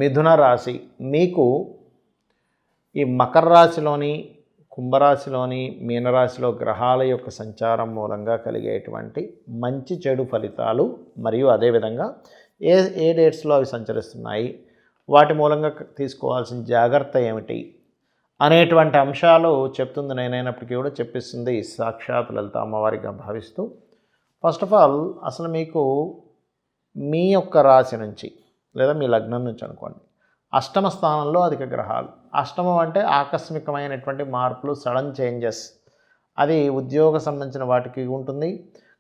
మిథున రాశి మీకు ఈ మకర రాశిలోని, కుంభరాశిలోని, మీనరాశిలో గ్రహాల యొక్క సంచారం మూలంగా కలిగేటువంటి మంచి చెడు ఫలితాలు మరియు అదేవిధంగా ఏ ఏ డేట్స్లో అవి సంచరిస్తున్నాయి, వాటి మూలంగా తీసుకోవాల్సిన జాగ్రత్త ఏమిటి అనేటువంటి అంశాలు చెప్తుంది నేనైనప్పటికీ కూడా చెప్పిస్తుంది సాక్షాత్ లలిత అమ్మవారిగా భావిస్తూ, ఫస్ట్ ఆఫ్ ఆల్ అసలు మీకు మీ యొక్క రాశి నుంచి లేదా మీ లగ్నం నుంచి అనుకోండి, అష్టమ స్థానంలో అధిక గ్రహాలు. అష్టమం అంటే ఆకస్మికమైనటువంటి మార్పులు, సడన్ చేంజెస్, అది ఉద్యోగ సంబంధించిన వాటికి ఉంటుంది.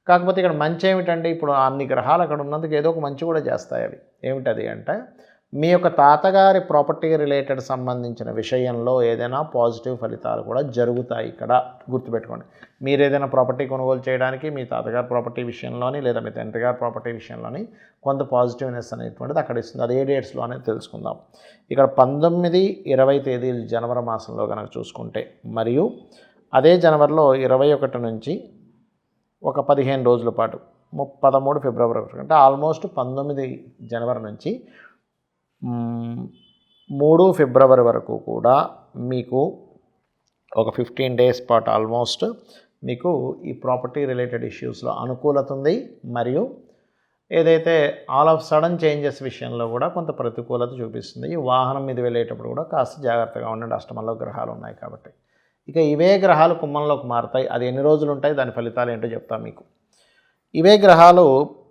కాకపోతే ఇక్కడ మంచి ఏమిటంటే ఇప్పుడు అన్ని గ్రహాలు అక్కడ ఉన్నందుకు ఏదో ఒక మంచి కూడా చేస్తాయి. అవి ఏమిటది అంటే మీ యొక్క తాతగారి ప్రాపర్టీ రిలేటెడ్ సంబంధించిన విషయంలో ఏదైనా పాజిటివ్ ఫలితాలు కూడా జరుగుతాయి. ఇక్కడ గుర్తుపెట్టుకోండి, మీరు ఏదైనా ప్రాపర్టీ కొనుగోలు చేయడానికి మీ తాతగారి ప్రాపర్టీ విషయంలోని లేదా మీ తండ్రి గారి ప్రాపర్టీ విషయంలోని కొంత పాజిటివ్నెస్ అనేటువంటిది అక్కడ ఇస్తుంది. అది ఏ డేట్స్లో అనేది తెలుసుకుందాం. ఇక్కడ 19, 20 తేదీలు జనవరి మాసంలో కనుక చూసుకుంటే, మరియు అదే జనవరిలో 21 నుంచి ఒక 15 రోజుల పాటు 13 ఫిబ్రవరి వరకు, అంటే ఆల్మోస్ట్ 19 జనవరి నుంచి 3 ఫిబ్రవరి వరకు కూడా మీకు ఒక 15 డేస్ పాటు ఆల్మోస్ట్ మీకు ఈ ప్రాపర్టీ రిలేటెడ్ ఇష్యూస్లో అనుకూలత ఉంది. మరియు ఏదైతే ఆల్ ఆఫ్ సడన్ చేంజెస్ విషయంలో కూడా కొంత ప్రతికూలత చూపిస్తుంది. ఈ వాహనం మీద వెళ్ళేటప్పుడు కూడా కాస్త జాగ్రత్తగా ఉండండి, అష్టమంలో గ్రహాలు ఉన్నాయి కాబట్టి. ఇక ఇవే గ్రహాలు కుంభంలోకి మారుతాయి. అది ఎన్ని రోజులు ఉంటాయి, దాని ఫలితాలు ఏంటో చెప్తాను మీకు. ఇవే గ్రహాలు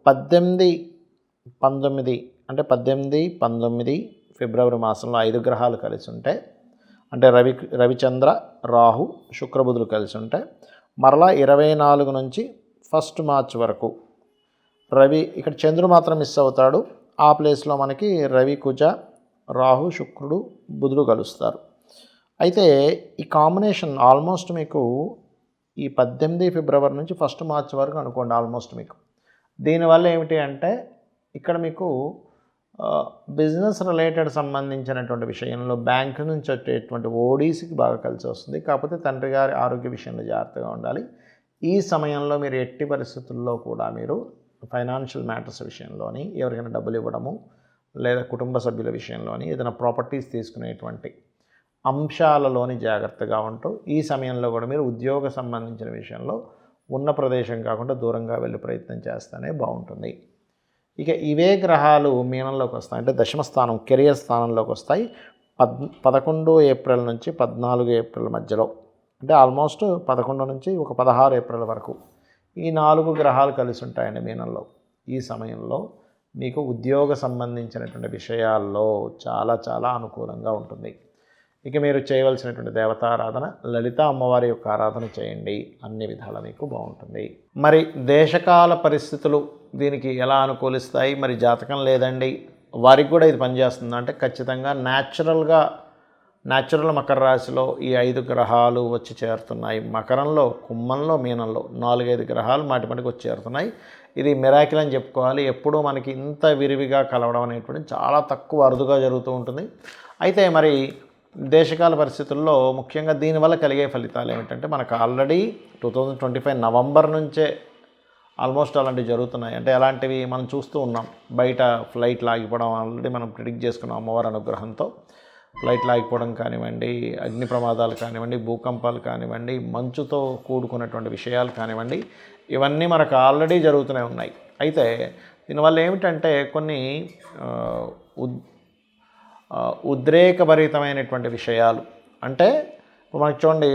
18, 19 అంటే 18, 19 ఫిబ్రవరి మాసంలో 5 గ్రహాలు కలిసి ఉంటే, అంటే రవిచంద్ర, రాహు, శుక్రబుధులు కలిసి ఉంటే, మరలా 24 నుంచి 1 మార్చ్ వరకు రవి, ఇక్కడ చంద్రుడు మాత్రం మిస్ అవుతాడు. ఆ ప్లేస్లో మనకి రవి, కుజ, రాహు, శుక్రుడు, బుధుడు కలుస్తారు. అయితే ఈ కాంబినేషన్ ఆల్మోస్ట్ మీకు ఈ 18 ఫిబ్రవరి నుంచి 1 మార్చ్ వరకు అనుకోండి ఆల్మోస్ట్ మీకు. దీనివల్ల ఏమిటి అంటే ఇక్కడ మీకు బిజినెస్ రిలేటెడ్ సంబంధించినటువంటి విషయంలో బ్యాంకు నుంచి వచ్చేటువంటి ఓడీసీకి బాగా కలిసి వస్తుంది. కాకపోతే తండ్రి గారి ఆరోగ్య విషయంలో జాగ్రత్తగా ఉండాలి. ఈ సమయంలో మీరు ఎట్టి పరిస్థితుల్లో కూడా మీరు ఫైనాన్షియల్ మ్యాటర్స్ విషయంలోని ఎవరికైనా డబ్బులు ఇవ్వడము లేదా కుటుంబ సభ్యుల విషయంలోని ఏదైనా ప్రాపర్టీస్ తీసుకునేటువంటి అంశాలలోని జాగ్రత్తగా ఉంటూ, ఈ సమయంలో కూడా మీరు ఉద్యోగ సంబంధించిన విషయంలో ఉన్న ప్రదేశం కాకుండా దూరంగా వెళ్ళే ప్రయత్నం చేస్తేనే బాగుంటుంది. ఇక ఇవే గ్రహాలు మీనంలోకి వస్తాయి, అంటే దశమ స్థానం కెరియర్ స్థానంలోకి వస్తాయి 11 ఏప్రిల్ నుంచి 14 ఏప్రిల్ మధ్యలో, అంటే ఆల్మోస్ట్ 11 నుంచి ఒక 16 ఏప్రిల్ వరకు ఈ 4 గ్రహాలు కలిసి ఉంటాయండి మీనంలో. ఈ సమయంలో మీకు ఉద్యోగ సంబంధించినటువంటి విషయాల్లో చాలా చాలా అనుకూలంగా ఉంటుంది. ఇక మీరు చేయవలసినటువంటి దేవతారాధన లలిత అమ్మవారి యొక్క ఆరాధన చేయండి, అన్ని విధాల మీకు బాగుంటుంది. మరి దేశకాల పరిస్థితులు దీనికి ఎలా అనుకూలిస్తాయి? మరి జాతకం లేదండి వారికి కూడా ఇది పనిచేస్తుంది అంటే ఖచ్చితంగా న్యాచురల్ మకర రాశిలో ఈ 5 గ్రహాలు వచ్చి చేరుతున్నాయి. మకరంలో, కుంభంలో, మీనంలో 4-5 గ్రహాలు మాటిమాటికి వచ్చి చేరుతున్నాయి. ఇది మిరాకిల్ అని చెప్పుకోవాలి. ఎప్పుడూ మనకి ఇంత విరివిగా కలవడం అనేటువంటి చాలా తక్కువ, అరుదుగా జరుగుతూ ఉంటుంది. అయితే మరి దేశకాల పరిస్థితుల్లో ముఖ్యంగా దీనివల్ల కలిగే ఫలితాలు ఏమిటంటే, మనకు ఆల్రెడీ 2025 నవంబర్ నుంచే ఆల్మోస్ట్ అలాంటివి జరుగుతున్నాయి. అంటే అలాంటివి మనం చూస్తూ ఉన్నాం. బయట ఫ్లైట్లు ఆగిపోవడం ఆల్రెడీ మనం ప్రిడిక్ట్ చేసుకున్నాం. అమ్మవారి అనుగ్రహంతో ఫ్లైట్లు ఆగిపోవడం కానివ్వండి, అగ్ని ప్రమాదాలు కానివ్వండి, భూకంపాలు కానివ్వండి, మంచుతో కూడుకున్నటువంటి విషయాలు కానివ్వండి, ఇవన్నీ మనకు ఆల్రెడీ జరుగుతూనే ఉన్నాయి. అయితే దీనివల్ల ఏమిటంటే కొన్ని ఉద్రేకభరితమైనటువంటి విషయాలు, అంటే ఇప్పుడు మనకి చూడండి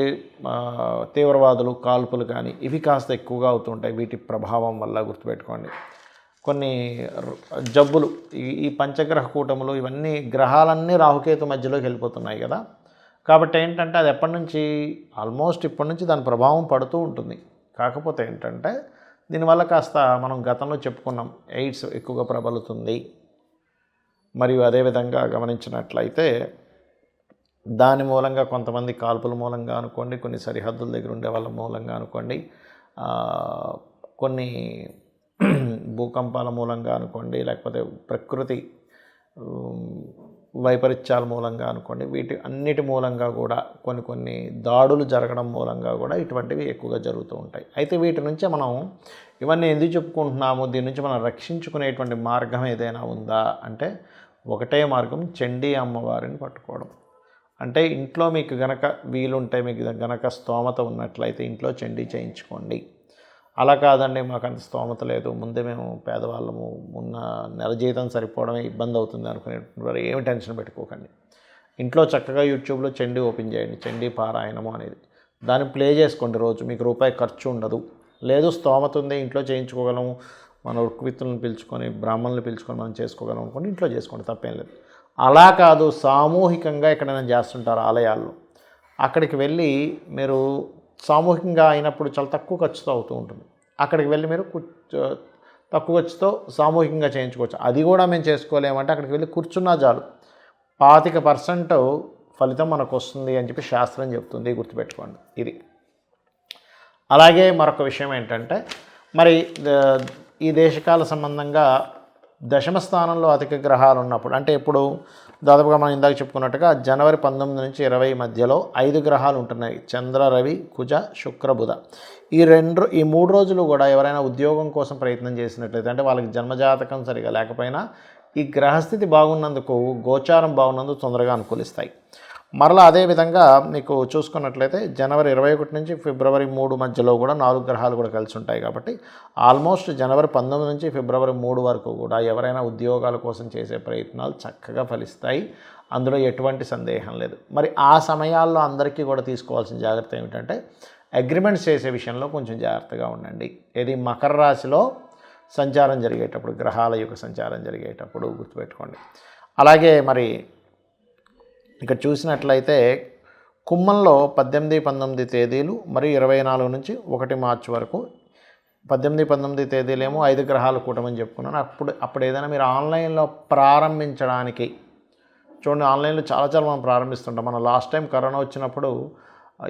తీవ్రవాదులు, కాల్పులు కానీ ఇవి కాస్త ఎక్కువగా అవుతుంటాయి. వీటి ప్రభావం వల్ల గుర్తుపెట్టుకోండి కొన్ని జబ్బులు, ఈ పంచగ్రహ కూటములు, ఇవన్నీ గ్రహాలన్నీ రాహుకేతు మధ్యలోకి వెళ్ళిపోతున్నాయి కదా. కాబట్టి ఏంటంటే అది ఎప్పటి నుంచి ఆల్మోస్ట్ ఇప్పటి నుంచి దాని ప్రభావం పడుతూ ఉంటుంది. కాకపోతే ఏంటంటే దీనివల్ల కాస్త మనం గతంలో చెప్పుకున్నాం, ఎయిడ్స్ ఎక్కువగా ప్రబలుతుంది. మరియు అదేవిధంగా గమనించినట్లయితే దాని మూలంగా కొంతమంది కాల్పుల మూలంగా అనుకోండి, కొన్ని సరిహద్దుల దగ్గర ఉండే వాళ్ళ మూలంగా అనుకోండి, కొన్ని భూకంపాల మూలంగా అనుకోండి, లేకపోతే ప్రకృతి వైపరీత్యాల మూలంగా అనుకోండి, వీటి అన్నిటి మూలంగా కూడా కొన్ని దాడులు జరగడం మూలంగా కూడా ఇటువంటివి ఎక్కువగా జరుగుతూ ఉంటాయి. అయితే వీటి నుంచే మనం ఇవన్నీ ఎందుకు చెప్పుకుంటున్నాము, దీని నుంచి మనం రక్షించుకునేటువంటి మార్గం ఏదైనా ఉందా అంటే ఒకటే మార్గం చండీ అమ్మవారిని పట్టుకోవడం. అంటే ఇంట్లో మీకు గనక వీలుంటే, మీకు గనక స్తోమత ఉన్నట్లయితే ఇంట్లో చండీ చేయించుకోండి. అలా కాదండి మాకు అంత స్తోమత లేదు, ముందే మేము పేదవాళ్ళము, ఉన్న నెల జీతం సరిపోవడమే ఇబ్బంది అవుతుంది అనుకునేటువంటి ఏమి టెన్షన్ పెట్టుకోకండి. ఇంట్లో చక్కగా యూట్యూబ్లో చండీ ఓపెన్ చేయండి, చండీ పారాయణము అనేది, దాన్ని ప్లే చేసుకోండి రోజు. మీకు రూపాయి ఖర్చు ఉండదు. లేదు స్తోమత ఉంది ఇంట్లో చేయించుకోగలము, మన ఉక్కువిత్తులను పిలుచుకొని బ్రాహ్మణులు పిలుచుకొని మనం చేసుకోగలం అనుకోండి, ఇంట్లో చేసుకోండి, తప్పేం లేదు. అలా కాదు సామూహికంగా ఎక్కడైనా చేస్తుంటారు ఆలయాల్లో, అక్కడికి వెళ్ళి మీరు సామూహికంగా అయినప్పుడు చాలా తక్కువ ఖర్చుతో అవుతూ ఉంటుంది. అక్కడికి వెళ్ళి మీరు తక్కువ ఖర్చుతో సామూహికంగా చేయించుకోవచ్చు. అది కూడా మేము చేసుకోలేమంటే అక్కడికి వెళ్ళి కూర్చున్నా చాలు 25% ఫలితం మనకు వస్తుంది అని చెప్పి శాస్త్రం చెప్తుంది, గుర్తుపెట్టుకోండి ఇది. అలాగే మరొక విషయం ఏంటంటే, మరి ఈ దేశకాల సంబంధంగా దశమ స్థానంలో అధిక గ్రహాలు ఉన్నప్పుడు, అంటే ఇప్పుడు దాదాపుగా మనం ఇందాక చెప్పుకున్నట్టుగా జనవరి 19 నుంచి 20 మధ్యలో 5 గ్రహాలు ఉంటున్నాయి, చంద్ర, రవి, కుజ, శుక్ర, బుధ. ఈ 3 రోజులు కూడా ఎవరైనా ఉద్యోగం కోసం ప్రయత్నం చేసినట్లయితే, అంటే వాళ్ళకి జన్మజాతకం సరిగా లేకపోయినా ఈ గ్రహస్థితి బాగున్నందుకు, గోచారం బాగున్నందుకు తొందరగా అనుకూలిస్తాయి. మరలా అదేవిధంగా మీకు చూసుకున్నట్లయితే జనవరి 21 నుంచి ఫిబ్రవరి 3 మధ్యలో కూడా 4 గ్రహాలు కూడా కలిసి ఉంటాయి. కాబట్టి ఆల్మోస్ట్ జనవరి 19 నుంచి ఫిబ్రవరి 3 వరకు కూడా ఎవరైనా ఉద్యోగాల కోసం చేసే ప్రయత్నాలు చక్కగా ఫలిస్తాయి, అందులో ఎటువంటి సందేహం లేదు. మరి ఆ సమయాల్లో అందరికీ కూడా తీసుకోవాల్సిన జాగ్రత్త ఏమిటంటే, అగ్రిమెంట్స్ చేసే విషయంలో కొంచెం జాగ్రత్తగా ఉండండి. ఇది మకర రాశిలో సంచారం జరిగేటప్పుడు, గ్రహాల యొక్క సంచారం జరిగేటప్పుడు గుర్తుపెట్టుకోండి. అలాగే మరి ఇక్కడ చూసినట్లయితే కుంభంలో 18, 19 తేదీలు మరియు 24 నుంచి 1 మార్చి వరకు, 18, 19 తేదీలేమో 5 గ్రహాలు కూటమని చెప్పుకున్నాను. అప్పుడు ఏదైనా మీరు ఆన్లైన్లో ప్రారంభించడానికి చూడండి, ఆన్లైన్లో చాలా మనం ప్రారంభిస్తుంటాం. మనం లాస్ట్ టైం కరోనా వచ్చినప్పుడు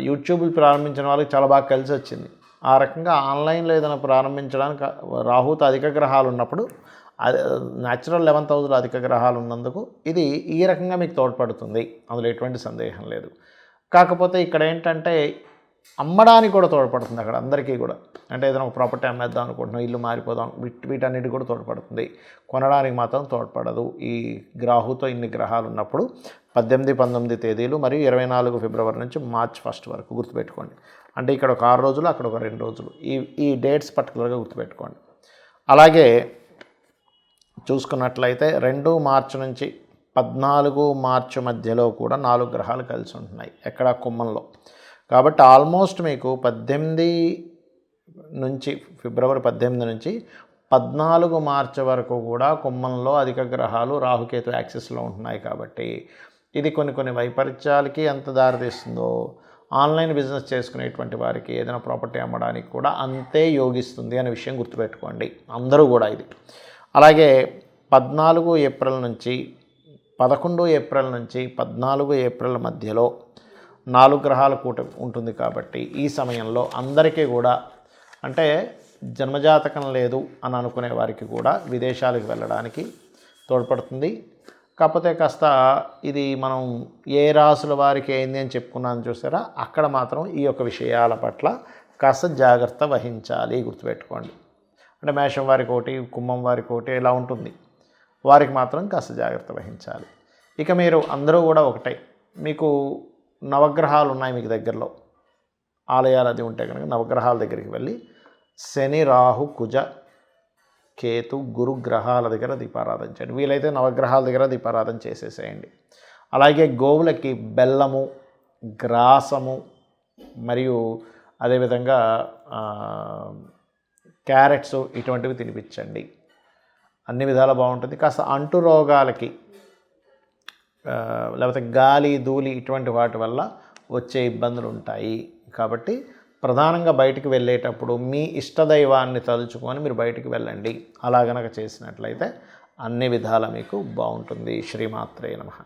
యూట్యూబ్లు ప్రారంభించిన వాళ్ళకి చాలా బాగా కలిసి వచ్చింది. ఆ రకంగా ఆన్లైన్లో ఏదైనా ప్రారంభించడానికి రాహుతో అధిక గ్రహాలు ఉన్నప్పుడు, న్యాచురల్ 11th హౌస్లో అధిక గ్రహాలు ఉన్నందుకు ఇది ఈ రకంగా మీకు తోడ్పడుతుంది, అందులో ఎటువంటి సందేహం లేదు. కాకపోతే ఇక్కడ ఏంటంటే అమ్మడానికి కూడా తోడ్పడుతుంది అక్కడ అందరికీ కూడా. అంటే ఏదైనా ఒక ప్రాపర్టీ అమ్మేద్దాం అనుకుంటున్నాం, ఇల్లు మారిపోదాం, వీటన్నిటి కూడా తోడ్పడుతుంది, కొనడానికి మాత్రం తోడ్పడదు. ఈ రాహుతో ఇన్ని గ్రహాలు ఉన్నప్పుడు 18, 19 తేదీలు మరియు 24 ఫిబ్రవరి నుంచి మార్చ్ 1 వరకు గుర్తుపెట్టుకోండి. అంటే ఇక్కడ ఒక 6 రోజులు, అక్కడ ఒక 2 రోజులు, ఈ డేట్స్ పర్టికులర్గా గుర్తుపెట్టుకోండి. అలాగే చూసుకున్నట్లయితే 2 మార్చి నుంచి 14 మార్చి మధ్యలో కూడా 4 గ్రహాలు కలిసి ఉంటున్నాయి ఎక్కడ, కుంభంలో. కాబట్టి ఆల్మోస్ట్ మీకు 18 నుంచి ఫిబ్రవరి 18 నుంచి 14 మార్చి వరకు కూడా కుంభంలో అధిక గ్రహాలు రాహుకేతు యాక్సిస్లో ఉంటున్నాయి. కాబట్టి ఇది కొన్ని వైపరీత్యాలకి ఎంత దారితీస్తుందో, ఆన్లైన్ బిజినెస్ చేసుకునేటువంటి వారికి ఏదైనా ప్రాపర్టీ అమ్మడానికి కూడా అంతే యోగిస్తుంది అనే విషయం గుర్తుపెట్టుకోండి అందరూ కూడా ఇది. అలాగే 14 ఏప్రిల్ నుంచి 11 ఏప్రిల్ నుంచి 14 ఏప్రిల్ మధ్యలో 4 గ్రహాల కూటమి ఉంటుంది. కాబట్టి ఈ సమయంలో అందరికీ కూడా, అంటే జన్మజాతకం లేదు అని అనుకునే వారికి కూడా విదేశాలకు వెళ్ళడానికి తోడ్పడుతుంది. కాకపోతే కాస్త ఇది మనం ఏ రాసుల వారికి ఏంది అని చెప్పుకున్నాను చూసారా, అక్కడ మాత్రం ఈ యొక్క విషయాల పట్ల కాస్త జాగ్రత్త వహించాలి, గుర్తుపెట్టుకోండి. అంటే మేషం వారికి ఒకటి, కుంభం వారికి ఒకటి ఇలా ఉంటుంది, వారికి మాత్రం కాస్త జాగ్రత్త వహించాలి. ఇక మీరు అందరూ కూడా ఒకటే, మీకు నవగ్రహాలు ఉన్నాయి మీకు దగ్గరలో, ఆలయాలు అది ఉంటే కనుక నవగ్రహాల దగ్గరికి వెళ్ళి శని, రాహు, కుజ, కేతు, గురు గ్రహాల దగ్గర దీపారాధన చేయండి. వీలైతే నవగ్రహాల దగ్గర దీపారాధన చేసేసేయండి. అలాగే గోవులకి బెల్లము, గ్రాసము మరియు అదేవిధంగా క్యారెట్స్ ఇటువంటివి తినిపించండి, అన్ని విధాలా బాగుంటుంది. కాస్త అంటు రోగాలకి లేకపోతే గాలి, ధూళి ఇటువంటి వాటి వల్ల వచ్చే ఇబ్బందులు ఉంటాయి. కాబట్టి ప్రధానంగా బయటికి వెళ్ళేటప్పుడు మీ ఇష్టదైవాన్ని తలుచుకొని మీరు బయటికి వెళ్ళండి. అలా గనక చేసినట్లయితే అన్ని విధాలా మీకు బాగుంటుంది. శ్రీమాత్రే నమః.